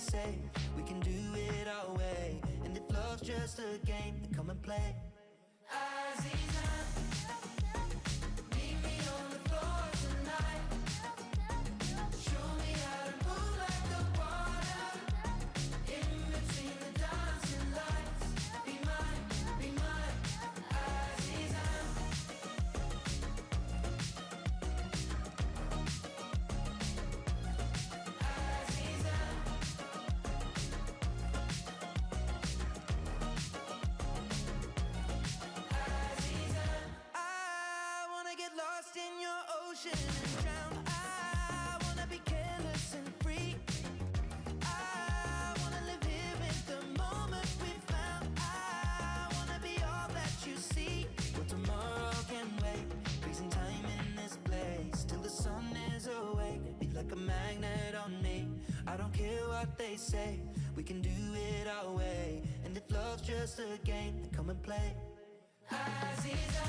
say. We can do it our way. And if love's just a game, then come and play. Aziza, meet me on the floor tonight. Show me how to move like the water. In between the dancing lights. Be mine, Aziza. In your ocean and drown. I wanna be careless and free. I wanna live here in the moment we found. I wanna be all that you see. But tomorrow can wait. Freezing time in this place till the sun is awake. Be like a magnet on me. I don't care what they say. We can do it our way. And if love's just a game, then come and play. Aziza,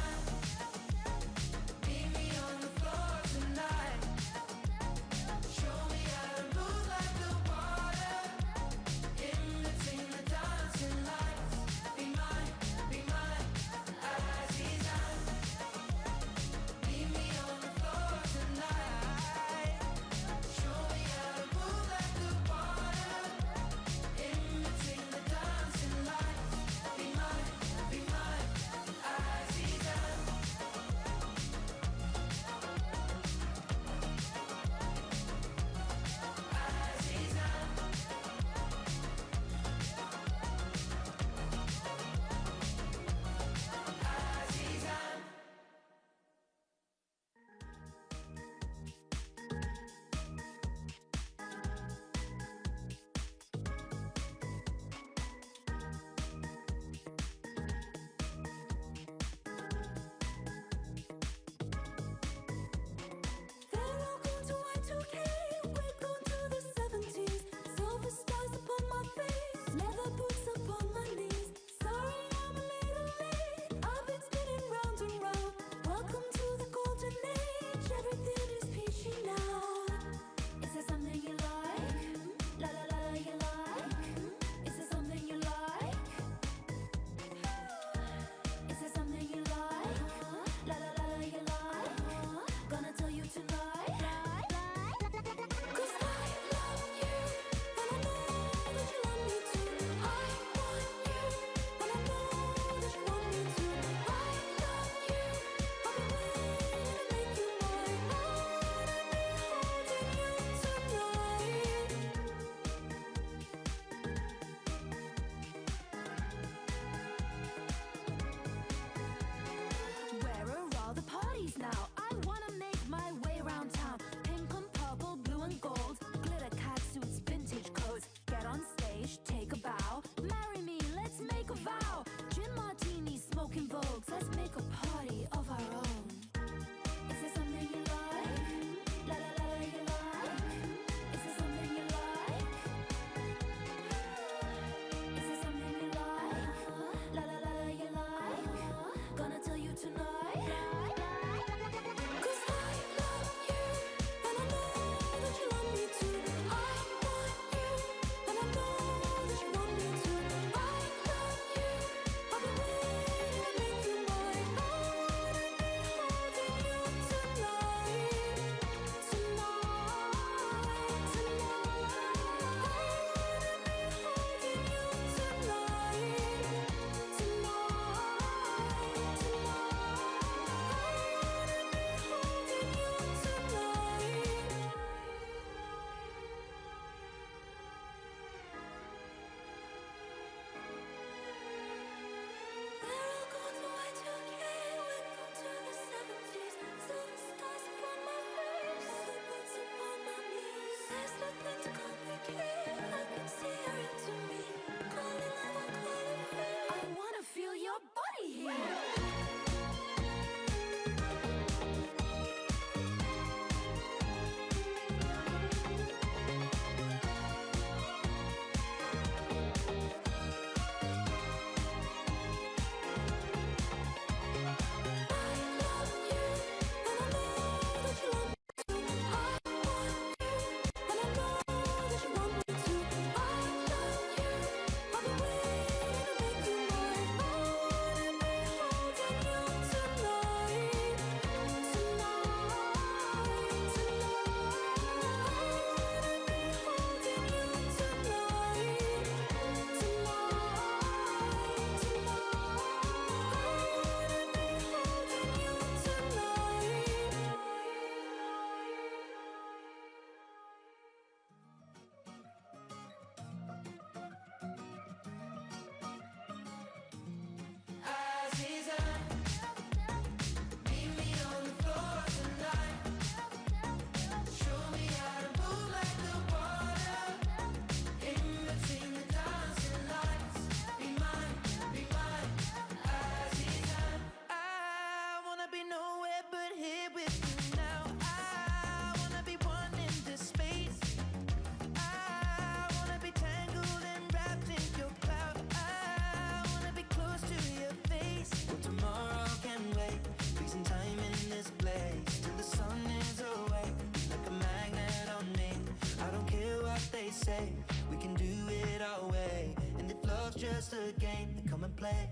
say. We can do it our way. And if love's just a game, then come and play.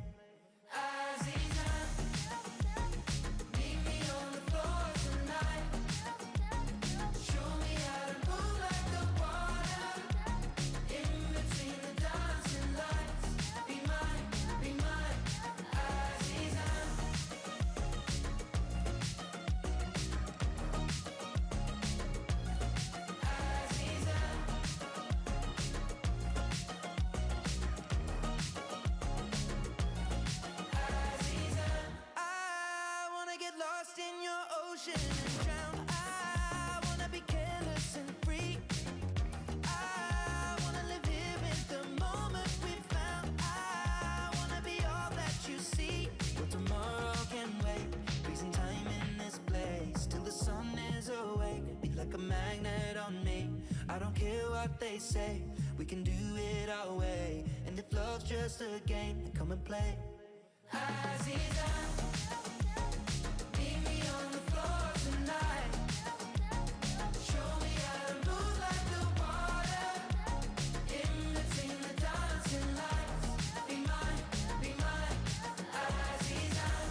Azizan, meet me on the floor tonight. Show me how to move like the water. In between the dancing lights. Be mine, Azizan. I wanna get lost in your ocean and drown. I wanna be careless and free. I wanna live here in the moment we found. I wanna be all that you see. But tomorrow can wait. Freezing time in this place till the sun is awake. Be like a magnet on me. I don't care what they say. We can do it our way. And if love's just a game, then come and play. Azizan, meet me on the floor tonight. Show me how to move like the water. In between the dancing lights. Be mine, Azizan.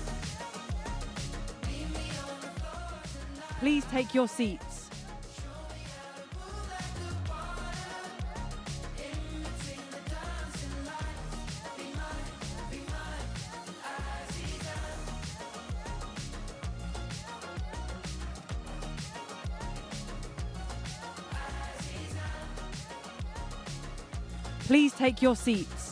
Meet me on the floor tonight. Please take your seats. Show me how to move like the water. In between the dancing lights. Be mine, Azizan. Please take your seats.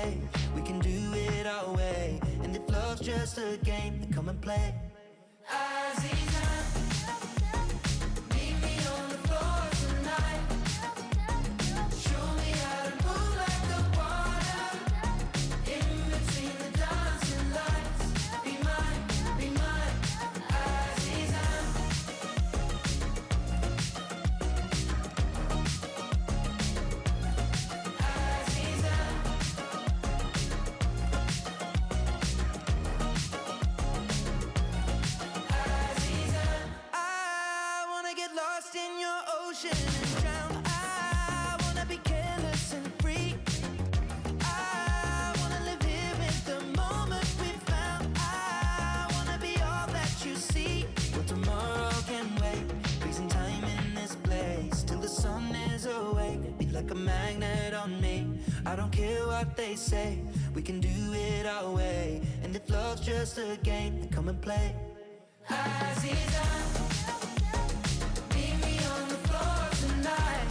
say we can do it our way. And if love's just a game, then come and play. Aziza, meet me on the floor tonight. Show me how to move like the water in between the dancing lights. Be mine, Aziza. Aziza. I wanna get lost in your ocean and drown. I wanna be careless and free. I wanna live here in the moment we found. I wanna be all that you see. Well, tomorrow can wait. Freezing time in this place till the sun is awake. Be like a magnet on me. I don't care what they say. We can do it our way. And if love's just a game, then come and play. Aziza, meet me on the floor tonight.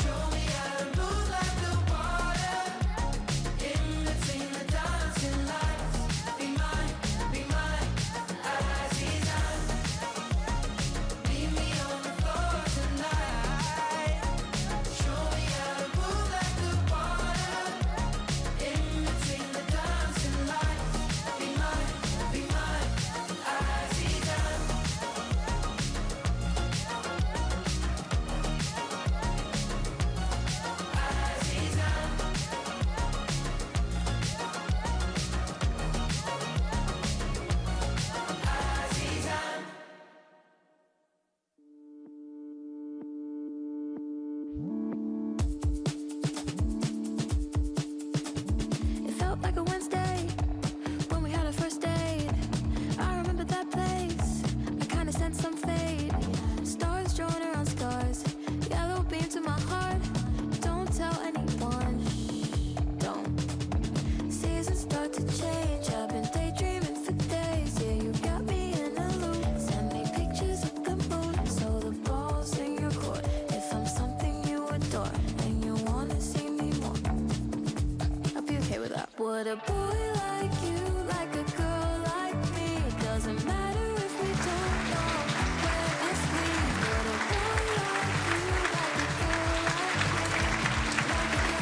Show me how to move like the water in between the dancing lights. Be mine, Aziza. Meet me on the floor tonight. Show me how to move like the water in between the dancing lights. Be mine, Aziza. Aziza. Aziza. It felt like a Wednesday when we had our first date. I remember that place. I kinda sensed some fate. Stars drawn around scars, yellow beams in my heart. Don't tell anyone. Don't. Seasons start to change. I've been daydreaming for days. Yeah, you got me in a loop. Send me pictures of the moon, so the balls in your court. If I'm something you adore and you wanna see me more, I'll be okay with that. Would a boy like you, like a girl like me? Doesn't matter if we don't know where it's lead. Would a boy like you, like a girl like me?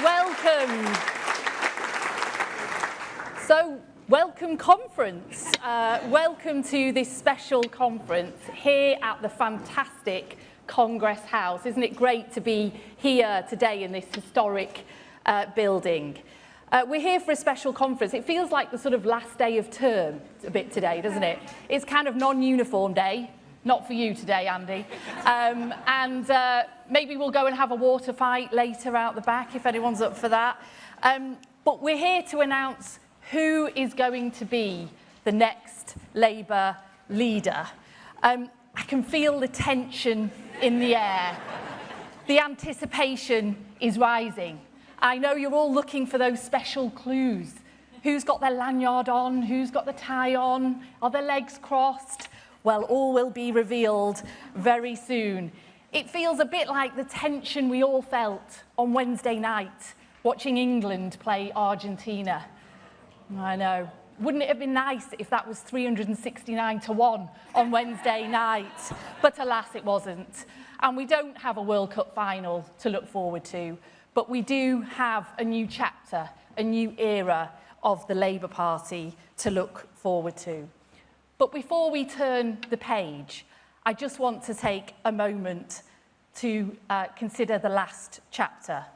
Welcome. So, welcome conference. Welcome to this special conference here at the fantastic Congress House. Isn't it great to be here today in this historic building? We're here for a special conference. It feels like the sort of last day of term a bit today, doesn't it? It's kind of non-uniform day. Not for you today, Andy. Maybe we'll go and have a water fight later out the back if anyone's up for that. But we're here to announce who is going to be the next Labour leader. I can feel the tension in the air. The anticipation is rising. I know you're all looking for those special clues. Who's got their lanyard on? Who's got the tie on? Are their legs crossed? Well, all will be revealed very soon. It feels a bit like the tension we all felt on Wednesday night, watching England play Argentina. I know. Wouldn't it have been nice if that was 369-1 on Wednesday night? But alas, it wasn't. And we don't have a World Cup final to look forward to, but we do have a new chapter, a new era of the Labour Party to look forward to. But before we turn the page, I just want to take a moment to consider the last chapter.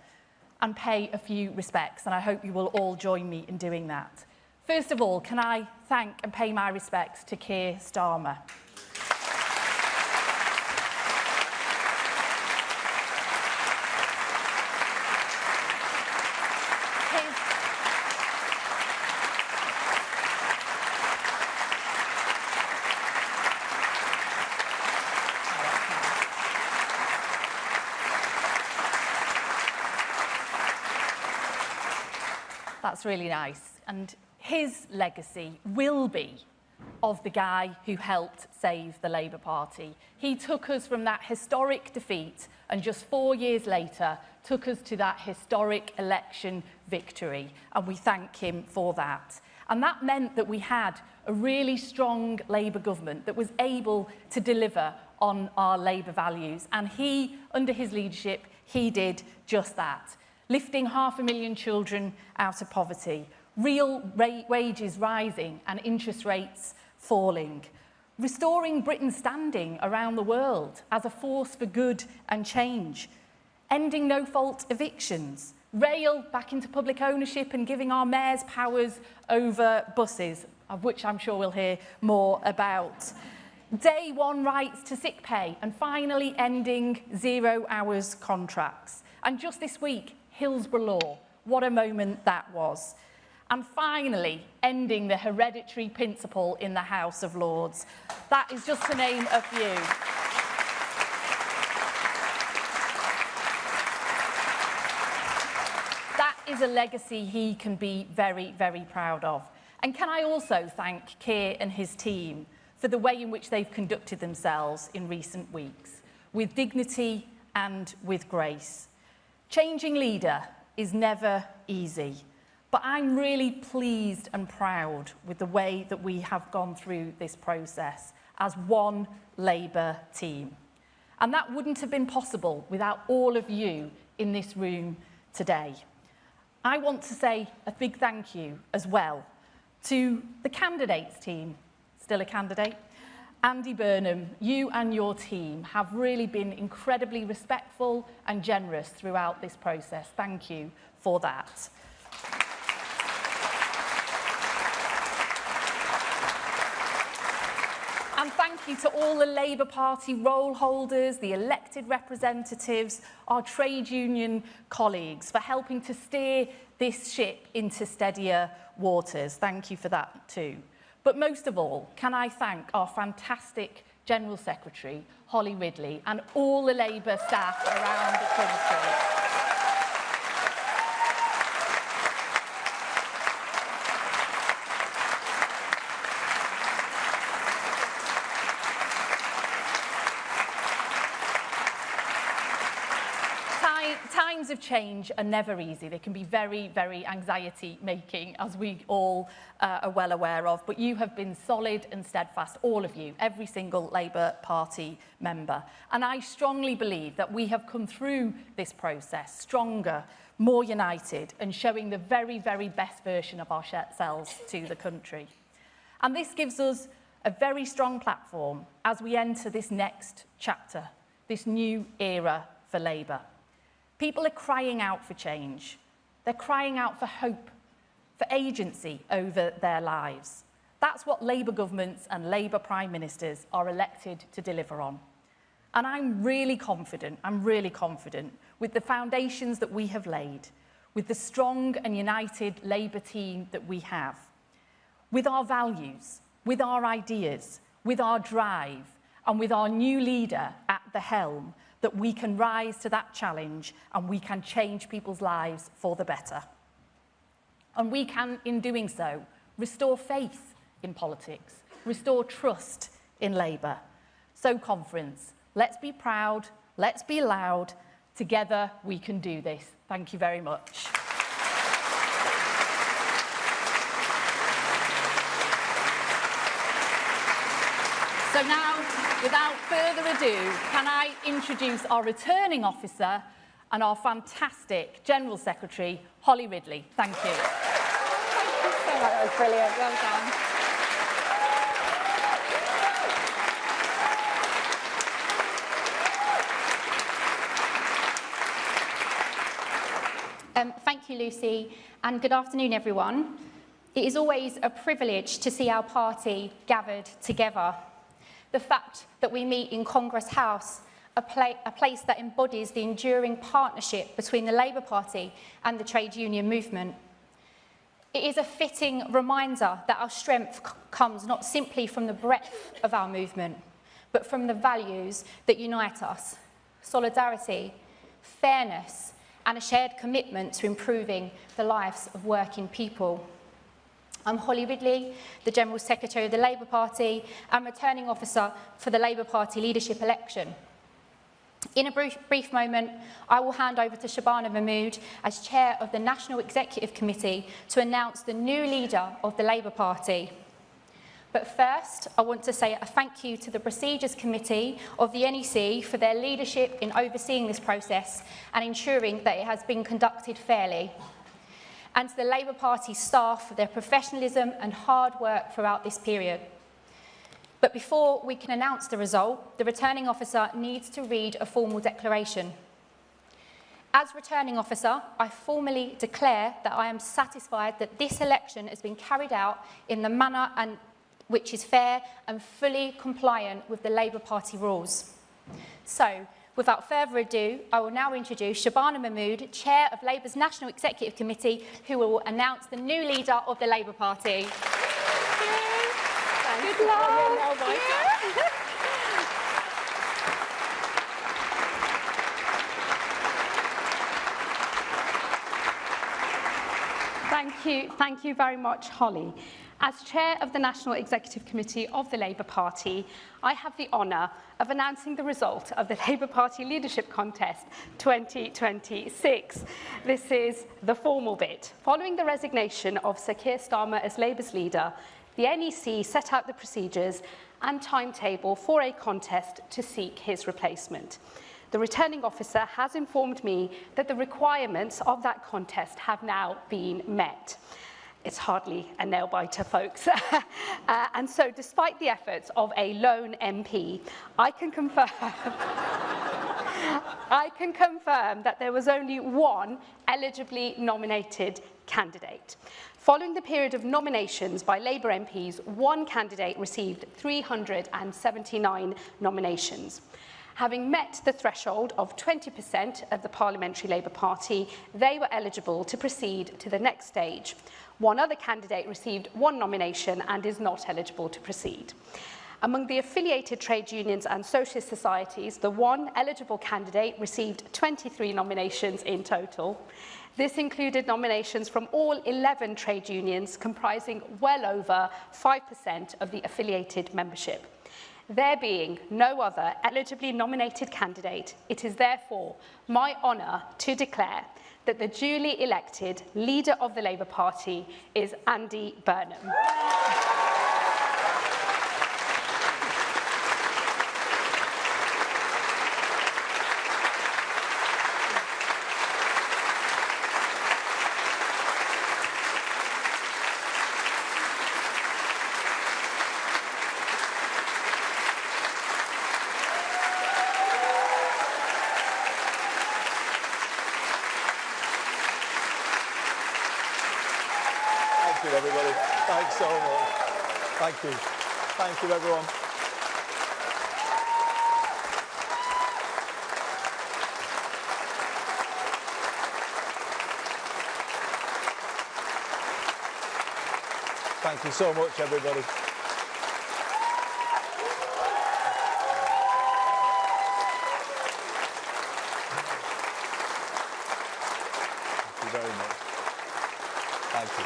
and pay a few respects, and I hope you will all join me in doing that. First of all, can I thank and pay my respects to Keir Starmer. That's really nice. And his legacy will be of the guy who helped save the Labour Party. He took us from that historic defeat and just 4 years later took us to that historic election victory. And we thank him for that. And that meant that we had a really strong Labour government that was able to deliver on our Labour values. And he, under his leadership, he did just that. Lifting 500,000 children out of poverty, real wages rising and interest rates falling, restoring Britain's standing around the world as a force for good and change, ending no-fault evictions, rail back into public ownership and giving our mayors powers over buses, of which I'm sure we'll hear more about. Day one rights to sick pay and finally ending 0 hours contracts. And just this week, Hillsborough Law. What a moment that was. And finally, ending the hereditary principle in the House of Lords. That is just to name a few. That is a legacy he can be very, very proud of. And can I also thank Keir and his team for the way in which they've conducted themselves in recent weeks, with dignity and with grace. Changing leader is never easy, but I'm really pleased and proud with the way that we have gone through this process as one Labour team. And that wouldn't have been possible without all of you in this room today. I want to say a big thank you as well to the candidates team, still a candidate, Andy Burnham. You and your team have really been incredibly respectful and generous throughout this process. Thank you for that. And thank you to all the Labour Party roll holders, the elected representatives, our trade union colleagues for helping to steer this ship into steadier waters. Thank you for that too. But most of all, can I thank our fantastic General Secretary, Holly Ridley, and all the Labour staff around the country. Times of change are never easy. They can be very, very anxiety-making, as we all are well aware of. But you have been solid and steadfast, all of you, every single Labour Party member. And I strongly believe that we have come through this process stronger, more united, and showing the very, very best version of ourselves to the country. And this gives us a very strong platform as we enter this next chapter, this new era for Labour. People are crying out for change. They're crying out for hope, for agency over their lives. That's what Labour governments and Labour Prime Ministers are elected to deliver on. And I'm really confident with the foundations that we have laid, with the strong and united Labour team that we have, with our values, with our ideas, with our drive, and with our new leader at the helm, that we can rise to that challenge and we can change people's lives for the better. And we can, in doing so, restore faith in politics, restore trust in Labour. So, conference, let's be proud, let's be loud. Together we can do this. Thank you very much. So now, without further ado, can I introduce our returning officer and our fantastic General Secretary, Holly Ridley. Thank you. Thank you so much. That was brilliant. Well done. Thank you, Lucy, and good afternoon, everyone. It is always a privilege to see our party gathered together. The fact that we meet in Congress House, a place that embodies the enduring partnership between the Labour Party and the trade union movement. It is a fitting reminder that our strength comes not simply from the breadth of our movement, but from the values that unite us: solidarity, fairness, and a shared commitment to improving the lives of working people. I'm Holly Ridley, the General Secretary of the Labour Party and returning officer for the Labour Party leadership election. In a brief moment, I will hand over to Shabana Mahmood as Chair of the National Executive Committee to announce the new leader of the Labour Party. But first, I want to say a thank you to the Procedures Committee of the NEC for their leadership in overseeing this process and ensuring that it has been conducted fairly, and to the Labour Party staff for their professionalism and hard work throughout this period. But before we can announce the result, the returning officer needs to read a formal declaration. As returning officer, I formally declare that I am satisfied that this election has been carried out in the manner which is fair and fully compliant with the Labour Party rules. So, without further ado, I will now introduce Shabana Mahmood, Chair of Labour's National Executive Committee, who will announce the new leader of the Labour Party. Good luck. Thank you very much, Holly. As Chair of the National Executive Committee of the Labour Party, I have the honour of announcing the result of the Labour Party Leadership Contest 2026. This is the formal bit. Following the resignation of Sir Keir Starmer as Labour's leader, the NEC set out the procedures and timetable for a contest to seek his replacement. The returning officer has informed me that the requirements of that contest have now been met. It's hardly a nail-biter, folks. And so, despite the efforts of a lone MP, I can confirm that there was only one eligibly nominated candidate. Following the period of nominations by Labour MPs, one candidate received 379 nominations. Having met the threshold of 20% of the Parliamentary Labour Party, they were eligible to proceed to the next stage. One other candidate received one nomination and is not eligible to proceed. Among the affiliated trade unions and socialist societies, the one eligible candidate received 23 nominations in total. This included nominations from all 11 trade unions, comprising well over 5% of the affiliated membership. There being no other eligibly nominated candidate, it is therefore my honour to declare that the duly elected leader of the Labour Party is Andy Burnham. Thank you, everybody. Thanks so much. Thank you. Thank you, everyone. Thank you so much, everybody. Thank you very much. Thank you.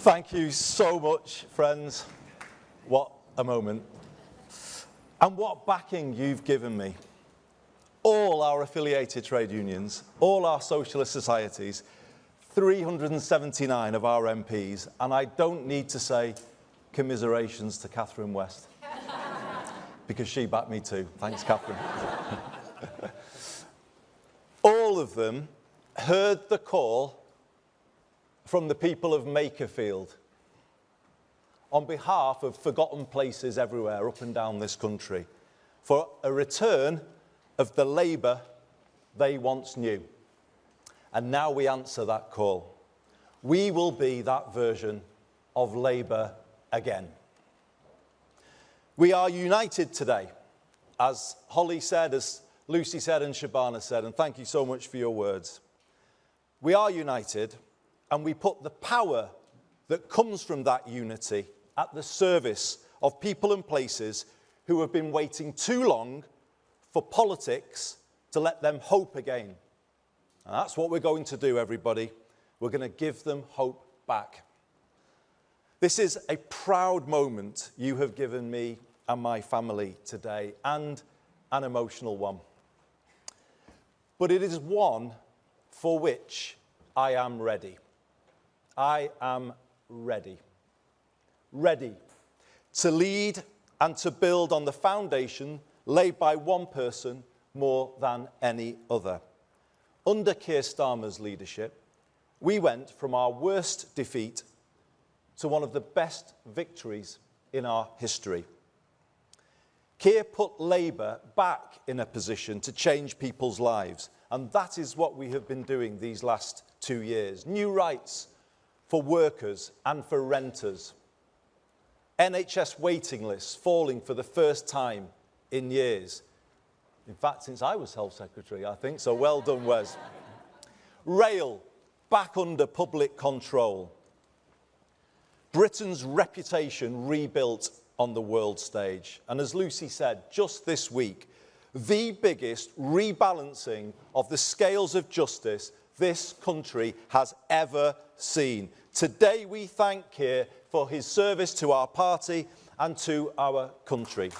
Thank you so much, friends. What a moment. And what backing you've given me. All our affiliated trade unions, all our socialist societies, 379 of our MPs, and I don't need to say commiserations to Catherine West, because she backed me too. Thanks, Catherine. All of them heard the call from the people of Makerfield. on behalf of forgotten places everywhere up and down this country for a return of the Labour they once knew. And now we answer that call. We will be that version of Labour again. We are united today, as Holly said, as Lucy said and Shabana said, and thank you so much for your words. We are united, and we put the power that comes from that unity at the service of people and places who have been waiting too long for politics to let them hope again. And that's what we're going to do, everybody. We're going to give them hope back. This is a proud moment you have given me and my family today, and an emotional one. But it is one for which I am ready. I am ready. Ready to lead and to build on the foundation laid by one person more than any other. Under Keir Starmer's leadership, we went from our worst defeat to one of the best victories in our history. Keir put Labour back in a position to change people's lives, and that is what we have been doing these last 2 years. New rights for workers and for renters. NHS waiting lists falling for the first time in years. In fact, since I was Health Secretary, I think, so well done, Wes. Rail back under public control. Britain's reputation rebuilt on the world stage. And as Lucy said, just this week, the biggest rebalancing of the scales of justice this country has ever seen. Today we thank Keir for his service to our party and to our country.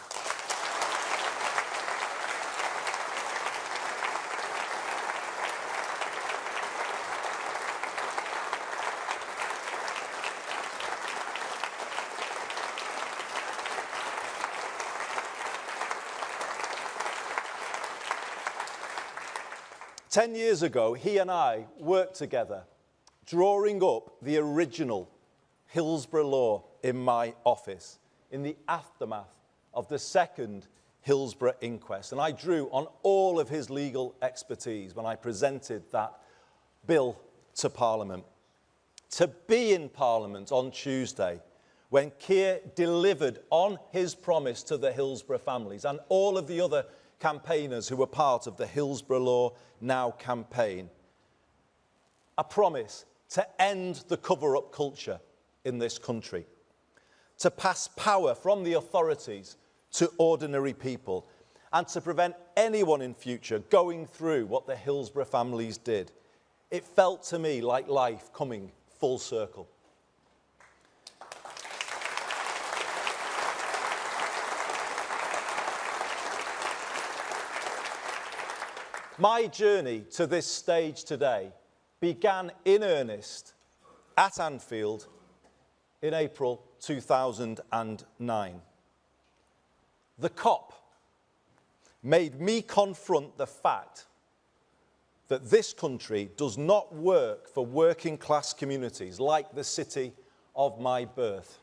Ten years ago, he and I worked together, drawing up the original Hillsborough law in my office in the aftermath of the second Hillsborough inquest. And I drew on all of his legal expertise when I presented that bill to Parliament. To be in Parliament on Tuesday, when Keir delivered on his promise to the Hillsborough families and all of the other campaigners who were part of the Hillsborough Law Now campaign, a promise to end the cover-up culture in this country, to pass power from the authorities to ordinary people, and to prevent anyone in future going through what the Hillsborough families did. It felt to me like life coming full circle. My journey to this stage today began in earnest at Anfield in April 2009. The COP made me confront the fact that this country does not work for working class communities like the city of my birth.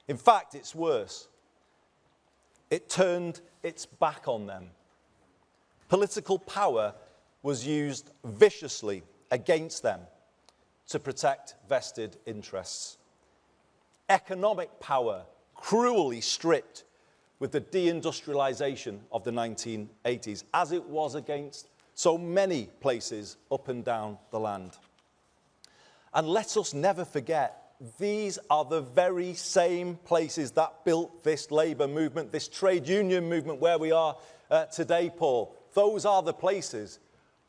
In fact, it's worse. It turned its back on them. Political power was used viciously against them to protect vested interests. Economic power cruelly stripped with the deindustrialization of the 1980s, as it was against so many places up and down the land. And let us never forget, these are the very same places that built this labour movement, this trade union movement where we are today, Paul. Those are the places,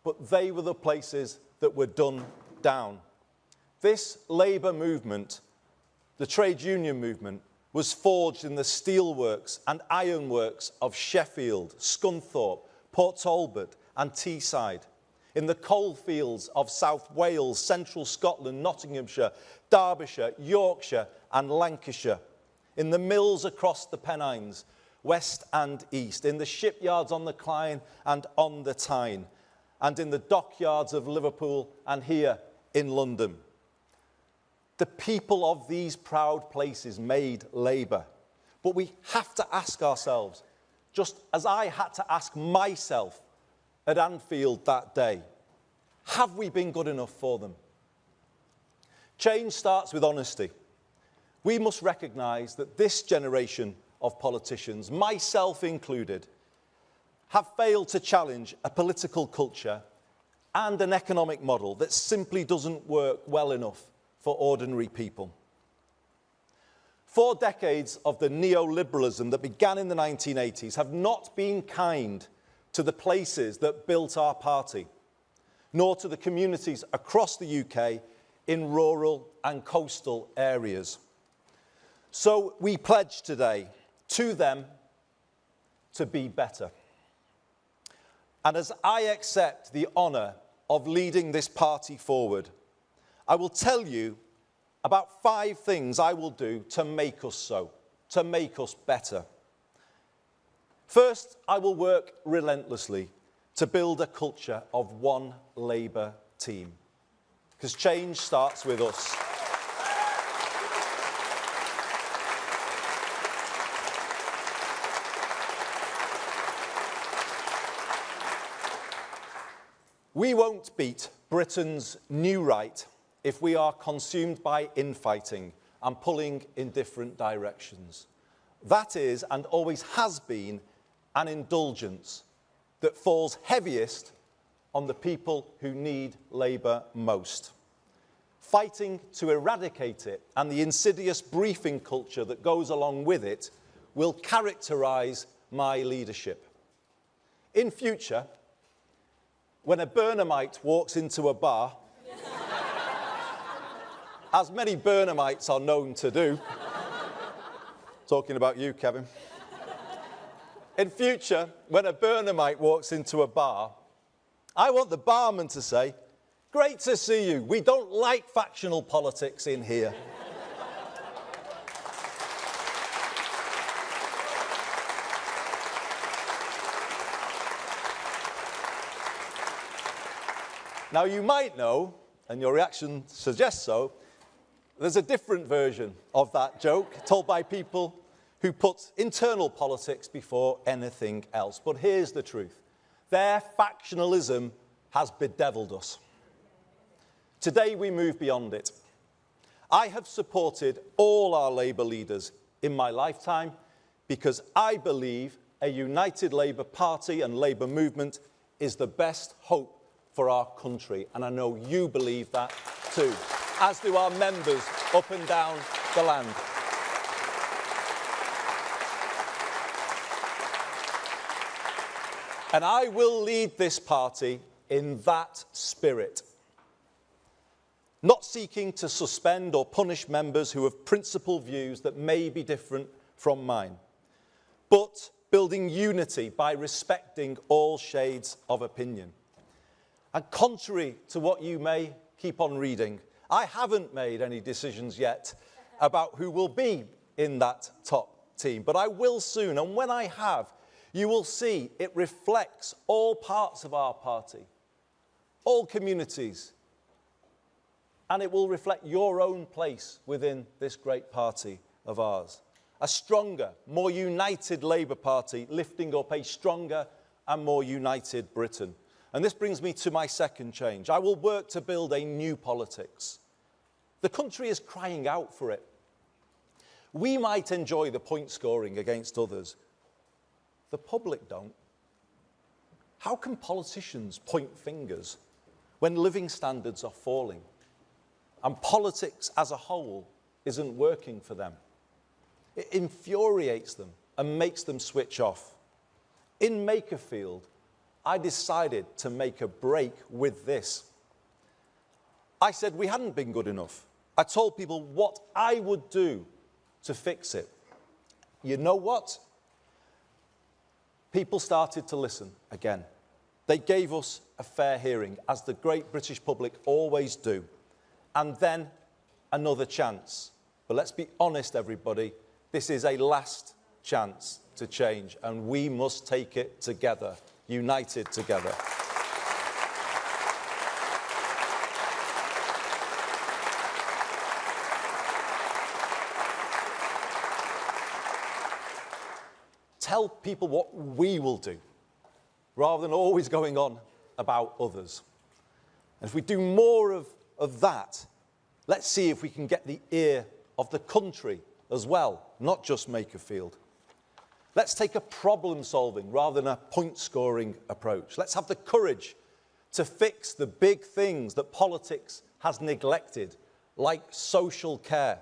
but they were the places that were done down. This labour movement, the trade union movement, was forged in the steelworks and ironworks of Sheffield, Scunthorpe, Port Talbot and Teesside, in the coalfields of South Wales, Central Scotland, Nottinghamshire, Derbyshire, Yorkshire and Lancashire, in the mills across the Pennines, west and east, in the shipyards on the Clyde and on the Tyne, and in the dockyards of Liverpool and here in London. The people of these proud places made Labour. But we have to ask ourselves, just as I had to ask myself at Anfield that day, have we been good enough for them? Change starts with honesty. We must recognise that this generation of politicians, myself included, have failed to challenge a political culture and an economic model that simply doesn't work well enough for ordinary people. 4 decades of the neoliberalism that began in the 1980s have not been kind to the places that built our party, nor to the communities across the UK in rural and coastal areas. So we pledge today to them to be better. And as I accept the honour of leading this party forward, I will tell you about 5 things I will do to make us so, to make us better. First, I will work relentlessly to build a culture of one Labour team, because change starts with us. We won't beat Britain's new right if we are consumed by infighting and pulling in different directions. That is, and always has been, an indulgence that falls heaviest on the people who need Labour most. Fighting to eradicate it and the insidious briefing culture that goes along with it will characterise my leadership. In future, when a Burnhamite walks into a bar, as many Burnhamites are known to do, talking about you, Kevin. In future, when a Burnhamite walks into a bar, I want the barman to say, "Great to see you. We don't like factional politics in here." Now, you might know, and your reaction suggests so, there's a different version of that joke told by people who put internal politics before anything else. But here's the truth. Their factionalism has bedevilled us. Today we move beyond it. I have supported all our Labour leaders in my lifetime because I believe a united Labour Party and Labour movement is the best hope for our country. And I know you believe that too, as do our members up and down the land. And I will lead this party in that spirit, not seeking to suspend or punish members who have principled views that may be different from mine, but building unity by respecting all shades of opinion. And contrary to what you may keep on reading, I haven't made any decisions yet about who will be in that top team, but I will soon. And when I have, you will see it reflects all parts of our party, all communities, and it will reflect your own place within this great party of ours. A stronger, more united Labour Party lifting up a stronger and more united Britain. And this brings me to my second change. I will work to build a new politics. The country is crying out for it. We might enjoy the point scoring against others. The public don't. How can politicians point fingers when living standards are falling and politics as a whole isn't working for them? It infuriates them and makes them switch off. In Makerfield, I decided to make a break with this. I said we hadn't been good enough. I told people what I would do to fix it. You know what? People started to listen again. They gave us a fair hearing, as the great British public always do. And then another chance. But let's be honest, everybody, this is a last chance to change, and we must take it together, united together. tell people what we will do, rather than always going on about others. And if we do more of that, let's see if we can get the ear of the country as well, not just Makerfield. Let's take a problem-solving rather than a point-scoring approach. Let's have the courage to fix the big things that politics has neglected, like social care,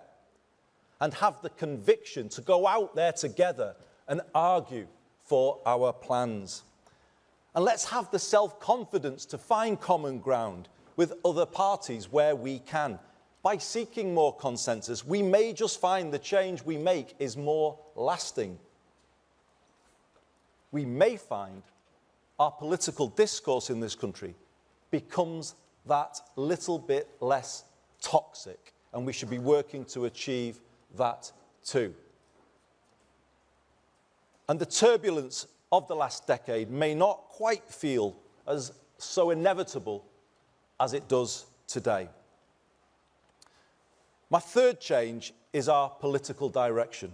and have the conviction to go out there together and argue for our plans. And let's have the self-confidence to find common ground with other parties where we can. By seeking more consensus, we may just find the change we make is more lasting. We may find our political discourse in this country becomes that little bit less toxic, and we should be working to achieve that too. And the turbulence of the last decade may not quite feel as so inevitable as it does today. My third change is our political direction.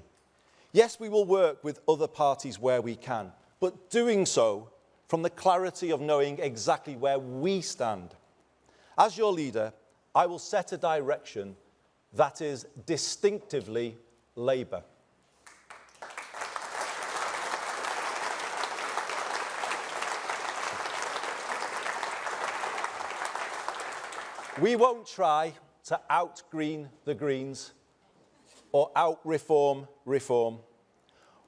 Yes, we will work with other parties where we can, but doing so from the clarity of knowing exactly where we stand. As your leader, I will set a direction that is distinctively Labour. We won't try to out-green the Greens or out-reform reform,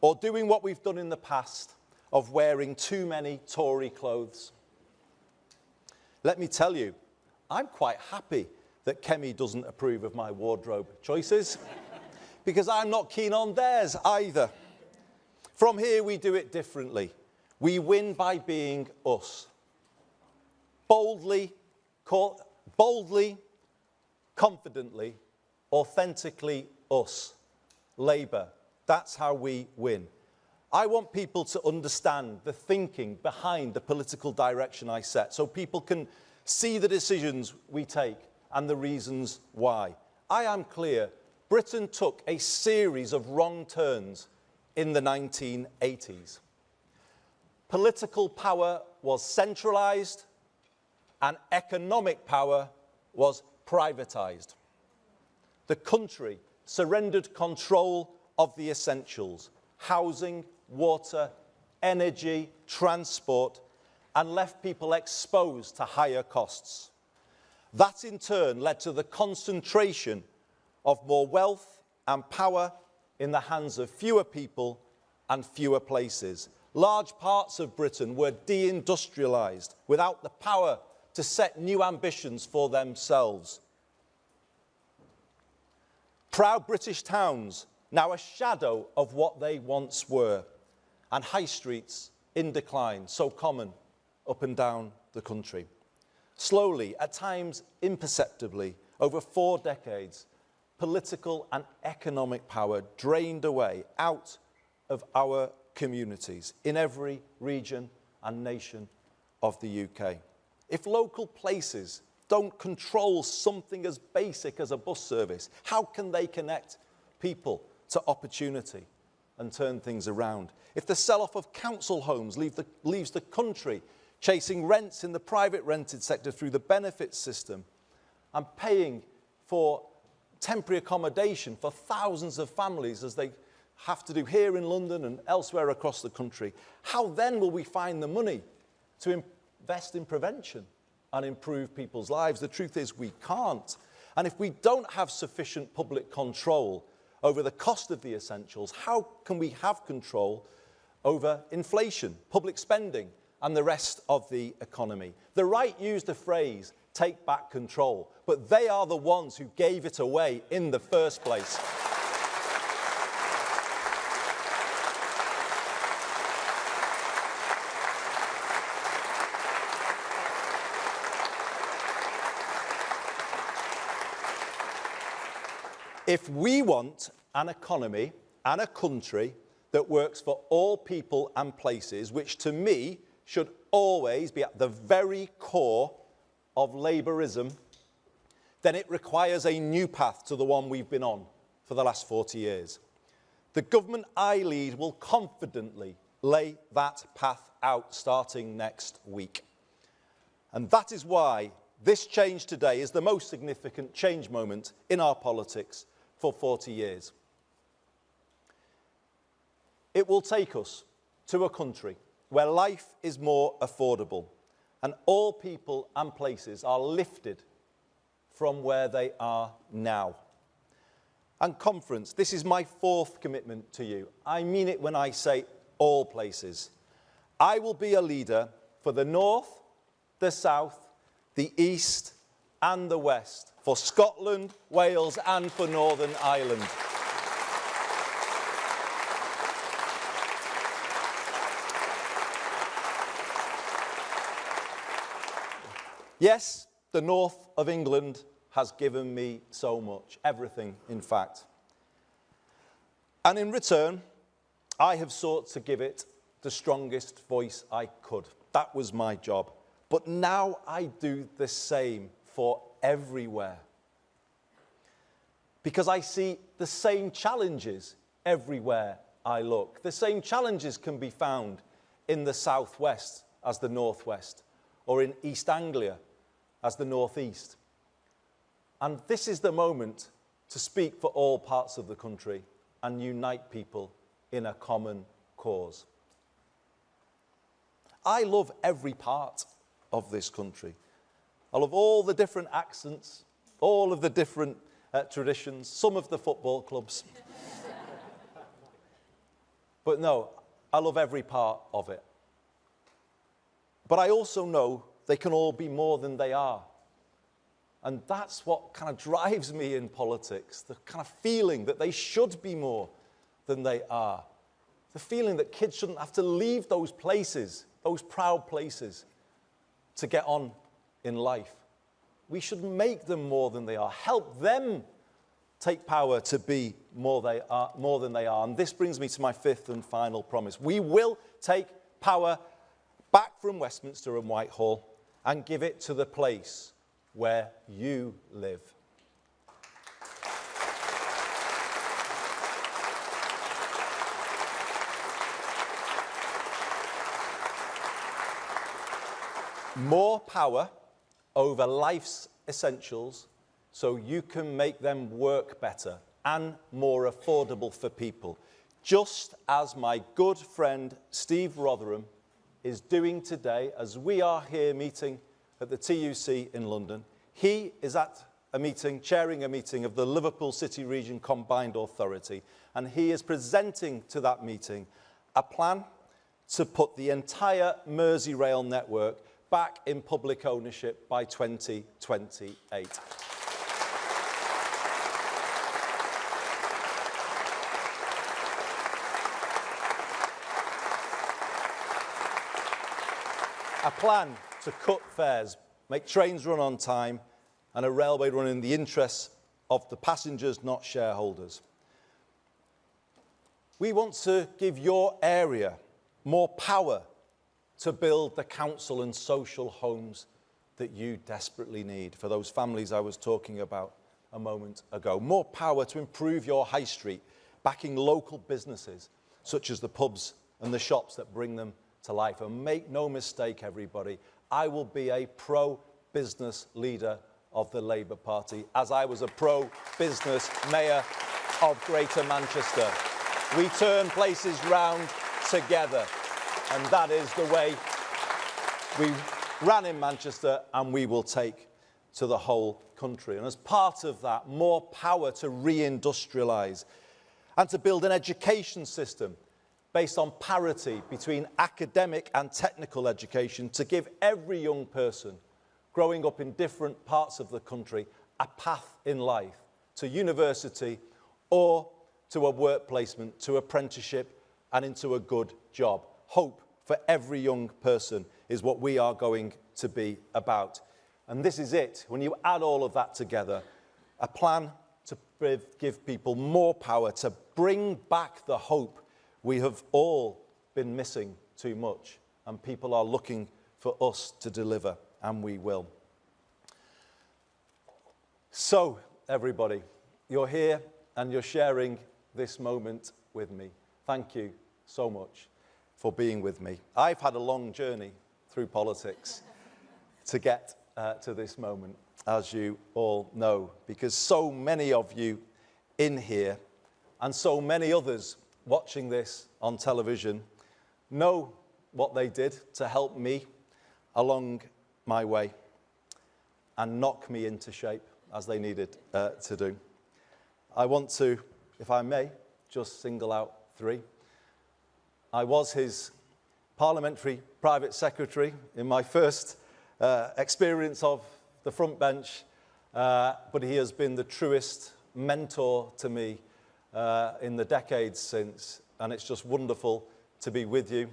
or doing what we've done in the past of wearing too many Tory clothes. Let me tell you, I'm quite happy that Kemi doesn't approve of my wardrobe choices, because I'm not keen on theirs either. From here, we do it differently. We win by being us. Boldly, confidently, authentically us. Labour. That's how we win. I want people to understand the thinking behind the political direction I set, so people can see the decisions we take and the reasons why. I am clear, Britain took a series of wrong turns in the 1980s. Political power was centralised and economic power was privatised. The country surrendered control of the essentials: housing, water, energy, transport, and left people exposed to higher costs. That in turn led to the concentration of more wealth and power in the hands of fewer people and fewer places. Large parts of Britain were deindustrialised without the power to set new ambitions for themselves. Proud British towns, now a shadow of what they once were, and high streets in decline, so common up and down the country. Slowly, at times imperceptibly, over 4 decades, political and economic power drained away out of our communities in every region and nation of the UK. If local places don't control something as basic as a bus service, how can they connect people to opportunity and turn things around? If the sell-off of council homes leaves the country chasing rents in the private rented sector through the benefits system and paying for temporary accommodation for thousands of families as they have to do here in London and elsewhere across the country, how then will we find the money to invest in prevention and improve people's lives? The truth is we can't. And if we don't have sufficient public control over the cost of the essentials, how can we have control over inflation, public spending, and the rest of the economy? The right used the phrase, take back control, but they are the ones who gave it away in the first place. If we want an economy and a country that works for all people and places, which to me should always be at the very core of Labourism, then it requires a new path to the one we've been on for the last 40 years. The government I lead will confidently lay that path out starting next week. And that is why this change today is the most significant change moment in our politics for 40 years. It will take us to a country where life is more affordable and all people and places are lifted from where they are now. And conference, this is my fourth commitment to you. I mean it when I say all places. I will be a leader for the north, the south, the east and the west, for Scotland, Wales and for Northern Ireland. Yes, the north of England has given me so much, everything, in fact. And in return, I have sought to give it the strongest voice I could. That was my job. But now I do the same for everywhere. Because I see the same challenges everywhere I look. The same challenges can be found in the southwest as the northwest, or in East Anglia as the northeast. And this is the moment to speak for all parts of the country and unite people in a common cause. I love every part of this country. I love all the different accents, all of the different traditions, some of the football clubs. But no, I love every part of it. But I also know they can all be more than they are. And that's what kind of drives me in politics, the kind of feeling that they should be more than they are. The feeling that kids shouldn't have to leave those places, those proud places, to get on in life. We should make them more than they are, help them take power to be more than they are. And this brings me to my fifth and final promise. We will take power back from Westminster and Whitehall and give it to the place where you live. More power over life's essentials so you can make them work better and more affordable for people, just as my good friend Steve Rotherham is doing today as we are here meeting at the TUC in London. He is at a meeting, chairing a meeting of the Liverpool City Region Combined Authority, and he is presenting to that meeting a plan to put the entire Merseyrail network back in public ownership by 2028. A plan to cut fares, make trains run on time, and a railway run in the interests of the passengers, not shareholders. We want to give your area more power to build the council and social homes that you desperately need for those families I was talking about a moment ago. More power to improve your high street, backing local businesses, such as the pubs and the shops that bring them to life. And make no mistake, everybody, I will be a pro-business leader of the Labour Party, as I was a pro-business mayor of Greater Manchester. We turn places round together, and that is the way we ran in Manchester, and we will take to the whole country. And as part of that, more power to reindustrialise and to build an education system based on parity between academic and technical education, to give every young person growing up in different parts of the country a path in life to university or to a work placement, to apprenticeship and into a good job. Hope for every young person is what we are going to be about. And this is it. When you add all of that together, a plan to give people more power, to bring back the hope we have all been missing too much, and people are looking for us to deliver, and we will. So, everybody, you're here and you're sharing this moment with me. Thank you so much for being with me. I've had a long journey through politics to get to this moment, as you all know, because so many of you in here and so many others watching this on television know what they did to help me along my way and knock me into shape as they needed to do. I want to, if I may, just single out three. I was his parliamentary private secretary in my first experience of the front bench, but he has been the truest mentor to me in the decades since, and it's just wonderful to be with you,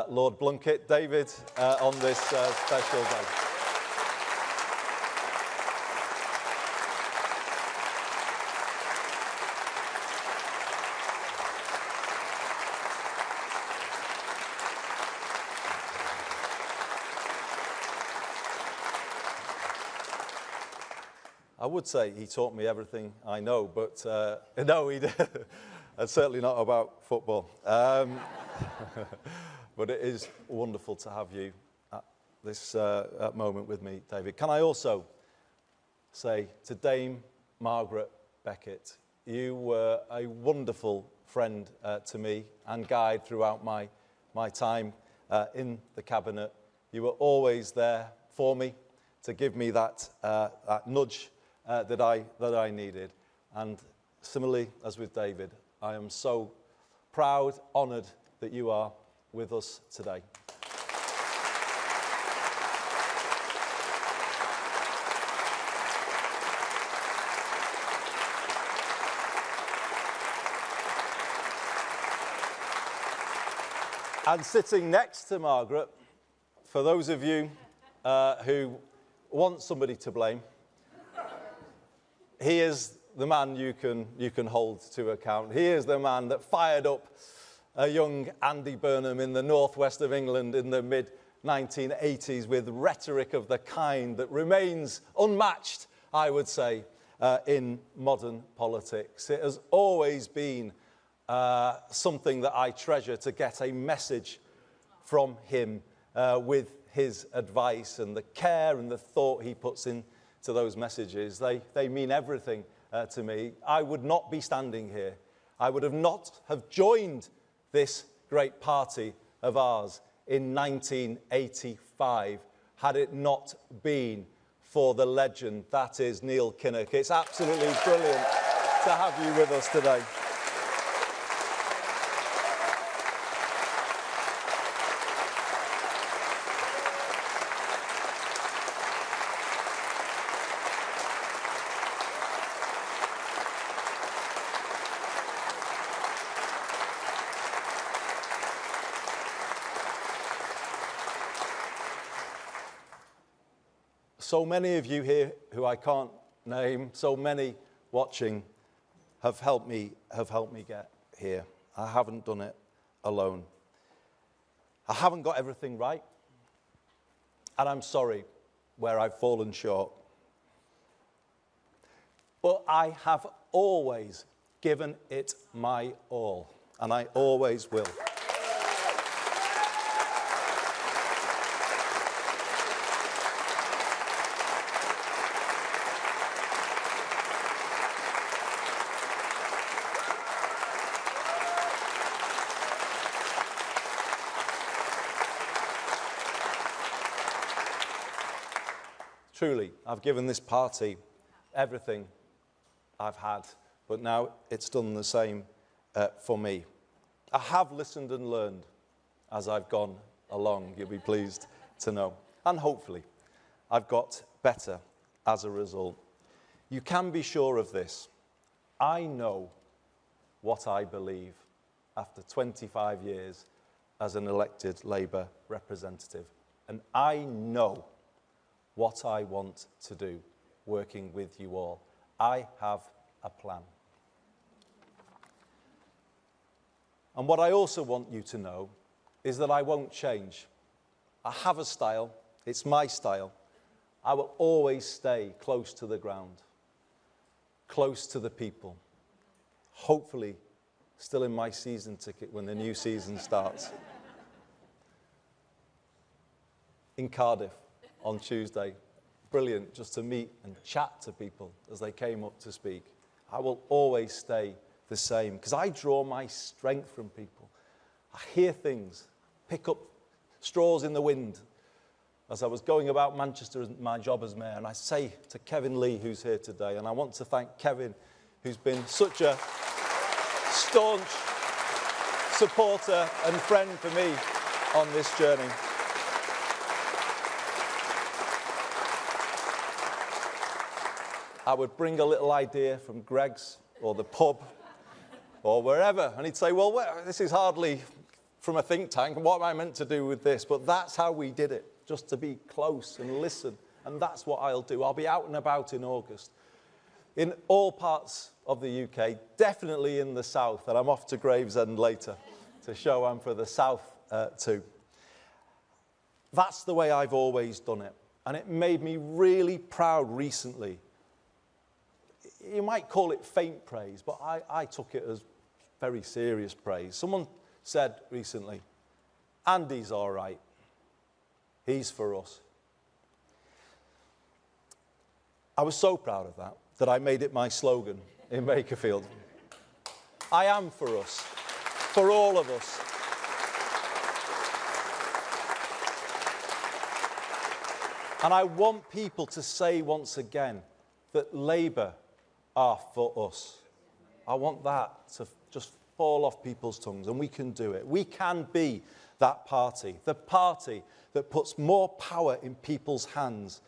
Lord Blunkett, David, on this special day. I would say he taught me everything I know, but no, he did. And certainly not about football. But it is wonderful to have you at this moment with me, David. Can I also say to Dame Margaret Beckett, you were a wonderful friend to me and guide throughout my time in the cabinet. You were always there for me to give me that nudge that I needed. And similarly, as with David, I am so proud, honoured that you are with us today. And sitting next to Margaret, for those of you who want somebody to blame, he is the man you can hold to account. He is the man that fired up a young Andy Burnham in the northwest of England in the mid-1980s with rhetoric of the kind that remains unmatched, I would say, in modern politics. It has always been something that I treasure to get a message from him with his advice and the care and the thought he puts into those messages. They mean everything to me. I would not be standing here. I would have not have joined this great party of ours in 1985 had it not been for the legend that is Neil Kinnock. It's absolutely brilliant to have you with us today. So many of you here who I can't name, so many watching, have helped me get here. I haven't done it alone. I haven't got everything right, and I'm sorry where I've fallen short. But I have always given it my all, and I always will. Truly, I've given this party everything I've had, but now it's done the same for me. I have listened and learned as I've gone along, you'll be pleased to know. And hopefully, I've got better as a result. You can be sure of this. I know what I believe after 25 years as an elected Labour representative. And I know what I want to do, working with you all. I have a plan. And what I also want you to know is that I won't change. I have a style, it's my style. I will always stay close to the ground, close to the people, hopefully Still in my season ticket when the new season starts. In Cardiff on Tuesday. Brilliant just to meet and chat to people as they came up to speak. I will always stay the same because I draw my strength from people. I hear things, pick up straws in the wind as I was going about Manchester as my job as mayor, and I say to Kevin Lee, who's here today, and I want to thank Kevin, who's been such a staunch supporter and friend for me on this journey. I would bring a little idea from Greg's or the pub or wherever, and he'd say, well, this is hardly from a think tank, what am I meant to do with this? But that's how we did it, just to be close and listen, and that's what I'll do. I'll be out and about in August, in all parts of the UK, definitely in the south, and I'm off to Gravesend later to show I'm for the south too. That's the way I've always done it, and it made me really proud recently. You might call it faint praise, but I took it as very serious praise. Someone said recently, Andy's all right. He's for us. I was so proud of that I made it my slogan in Makerfield. I am for us, for all of us. And I want people to say once again that Labour are for us. I want that to just fall off people's tongues, and we can do it. We can be that party, the party that puts more power in people's hands,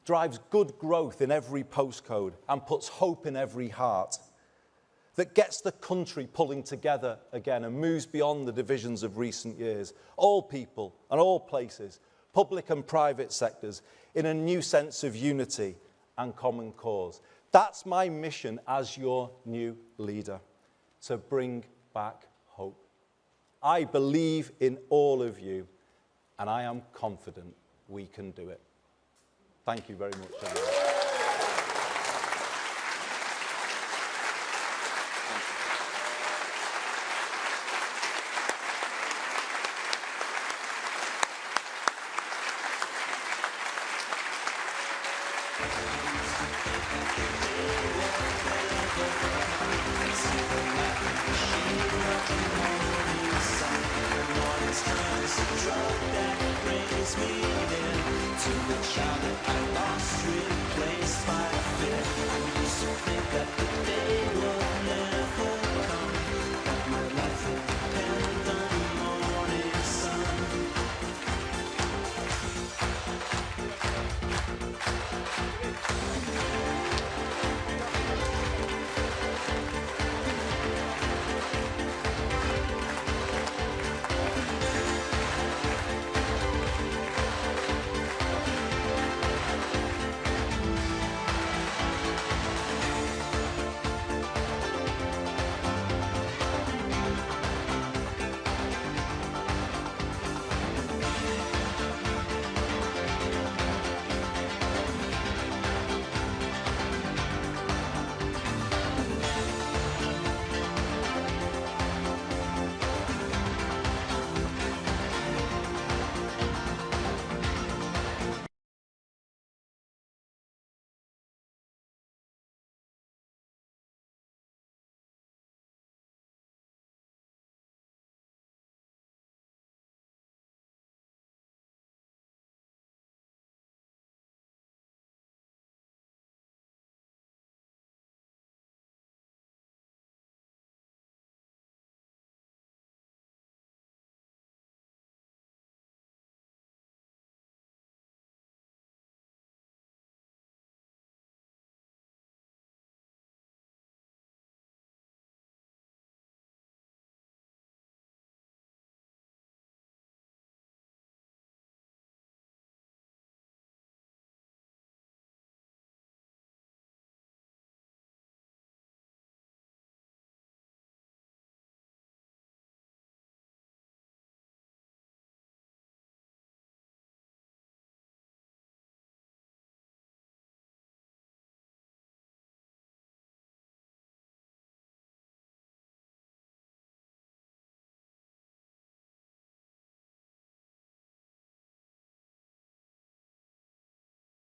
drives good growth in every postcode, and puts hope in every heart, that gets the country pulling together again and moves beyond the divisions of recent years. All people and all places, public and private sectors, in a new sense of unity and common cause. That's my mission as your new leader, to bring back hope. I believe in all of you, and I am confident we can do it. Thank you very much, everyone. Thank you.